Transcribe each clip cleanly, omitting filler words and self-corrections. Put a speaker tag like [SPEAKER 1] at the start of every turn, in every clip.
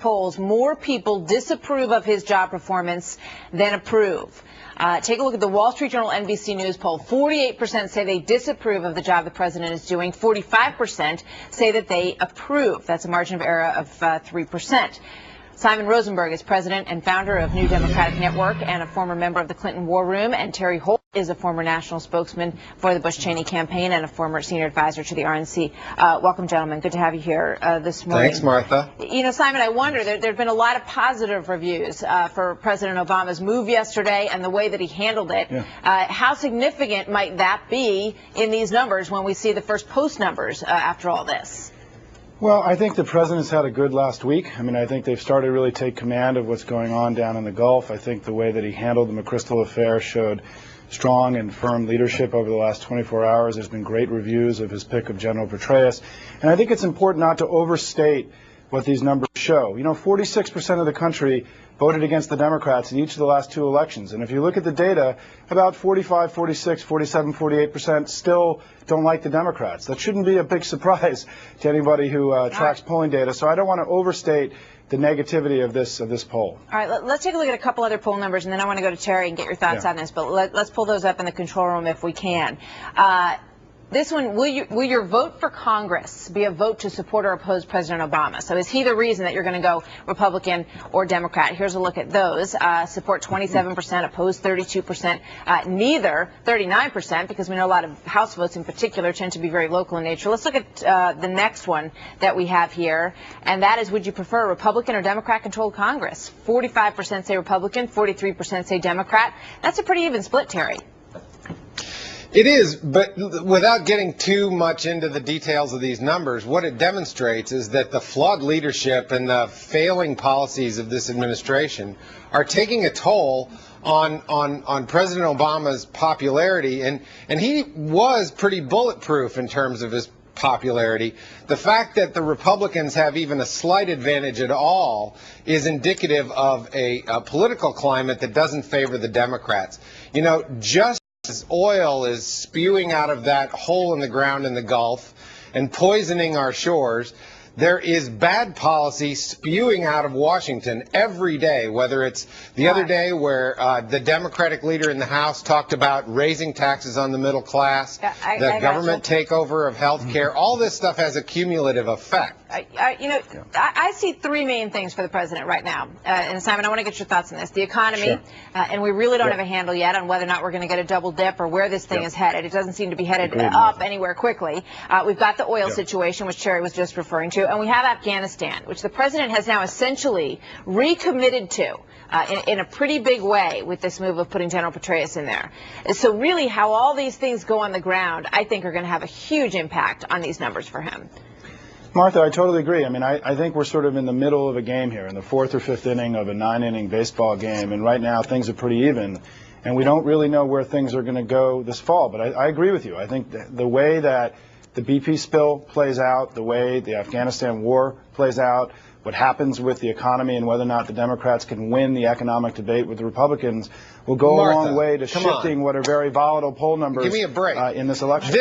[SPEAKER 1] polls, more people disapprove of his job performance than approve. Take a look at the Wall Street Journal NBC News poll. 48% say they disapprove of the job the president is doing. 45% say that they approve. That's a margin of error of 3%. Simon Rosenberg is president and founder of New Democratic Network and a former member of the Clinton War Room. And Terry Holt is a former national spokesman for the Bush-Cheney campaign and a former senior advisor to the RNC. Welcome, gentlemen. Good to have you here this morning.
[SPEAKER 2] Thanks, Martha.
[SPEAKER 1] You know, Simon, I wonder, there have been a lot of positive reviews for President Obama's move yesterday and the way that he handled it. Yeah. How significant might that be in these numbers when we see the first post numbers after all this?
[SPEAKER 3] Well, I think the president's had a good last week. I mean, I think they've started to really take command of what's going on down in the Gulf. I think the way that he handled the McChrystal affair showed strong and firm leadership over the last 24 hours. There's been great reviews of his pick of General Petraeus. And I think it's important not to overstate what these numbers show. You know, 46% of the country voted against the Democrats in each of the last two elections. And if you look at the data, about 45, 46, 47, 48% still don't like the Democrats. That shouldn't be a big surprise to anybody who tracks polling data. So I don't want to overstate the negativity of this poll. All
[SPEAKER 1] right, let's take a look at a couple other poll numbers, and then I want to go to Terry and get your thoughts on this. But let's pull those up in the control room if we can. This one, will your vote for Congress be a vote to support or oppose President Obama? So is he the reason that you're going to go Republican or Democrat? Here's a look at those. Support 27%, oppose 32%, neither 39%, because we know a lot of House votes in particular tend to be very local in nature. Let's look at the next one that we have here, and that is, would you prefer a Republican or Democrat-controlled Congress? 45% say Republican, 43% say Democrat. That's a pretty even split, Terry.
[SPEAKER 2] It is, but without getting too much into the details of these numbers, what it demonstrates is that the flawed leadership and the failing policies of this administration are taking a toll on President Obama's popularity, and he was pretty bulletproof in terms of his popularity. The fact that the Republicans have even a slight advantage at all is indicative of a political climate that doesn't favor the Democrats. You know, just as oil is spewing out of that hole in the ground in the Gulf and poisoning our shores, there is bad policy spewing out of Washington every day, whether it's the other day where the Democratic leader in the House talked about raising taxes on the middle class, the government takeover of health care. All this stuff has a cumulative effect.
[SPEAKER 1] I see three main things for the president right now. And Simon, I want to get your thoughts on this. The economy, and we really don't have a handle yet on whether or not we're going to get a double dip or where this thing is headed. It doesn't seem to be headed up anywhere quickly. We've got the oil situation, which Terry was just referring to. And we have Afghanistan, which the president has now essentially recommitted to in a pretty big way with this move of putting General Petraeus in there. So really how all these things go on the ground, I think, are going to have a huge impact on these numbers for him.
[SPEAKER 3] Martha, I totally agree. I mean, I think we're sort of in the middle of a game here, in the fourth or fifth inning of a 9-inning baseball game, and right now things are pretty even, and we don't really know where things are going to go this fall. But I agree with you. I think the way that the BP spill plays out, the way the Afghanistan war plays out, what happens with the economy and whether or not the Democrats can win the economic debate with the Republicans will go a long way to shifting what are very volatile poll numbers.
[SPEAKER 2] Give me a break.
[SPEAKER 3] In this election.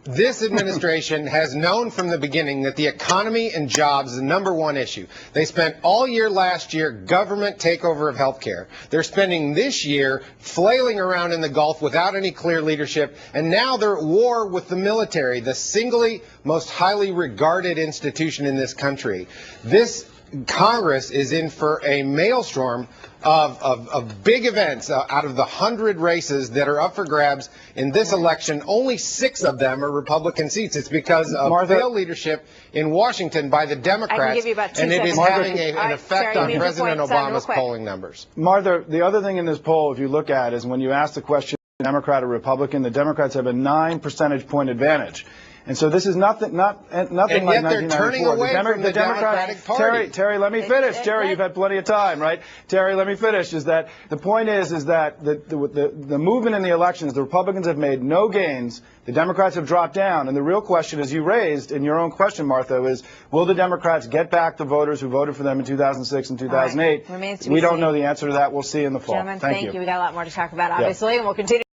[SPEAKER 2] This administration has known from the beginning that the economy and jobs is the #1 issue. They spent all year last year government takeover of health care. They're spending this year flailing around in the Gulf without any clear leadership, and now they're at war with the military, the singly most highly regarded institution in this country. This Congress is in for a maelstrom of big events. Out of the 100 races that are up for grabs in this election, only 6 of them are Republican seats. It's because of failed leadership in Washington by the Democrats, and it is having an effect on President Obama's polling numbers.
[SPEAKER 3] Martha, the other thing in this poll, if you look at, is when you ask the question, Democrat or Republican, the Democrats have a 9 percentage point advantage. And so this is nothing like 1994.
[SPEAKER 2] They're turning away from the Democratic Party.
[SPEAKER 3] Terry, let me finish. Terry, you've had plenty of time, right? Terry, let me finish. Is that the point is that the movement in the elections, the Republicans have made no gains. The Democrats have dropped down. And the real question, as you raised in your own question, Martha, is will the Democrats get back the voters who voted for them in 2006 and 2008?
[SPEAKER 1] Right.
[SPEAKER 3] We don't know the answer to that. We'll see in the fall.
[SPEAKER 1] Gentlemen, thank you. We got a lot more to talk about, obviously, and we'll continue.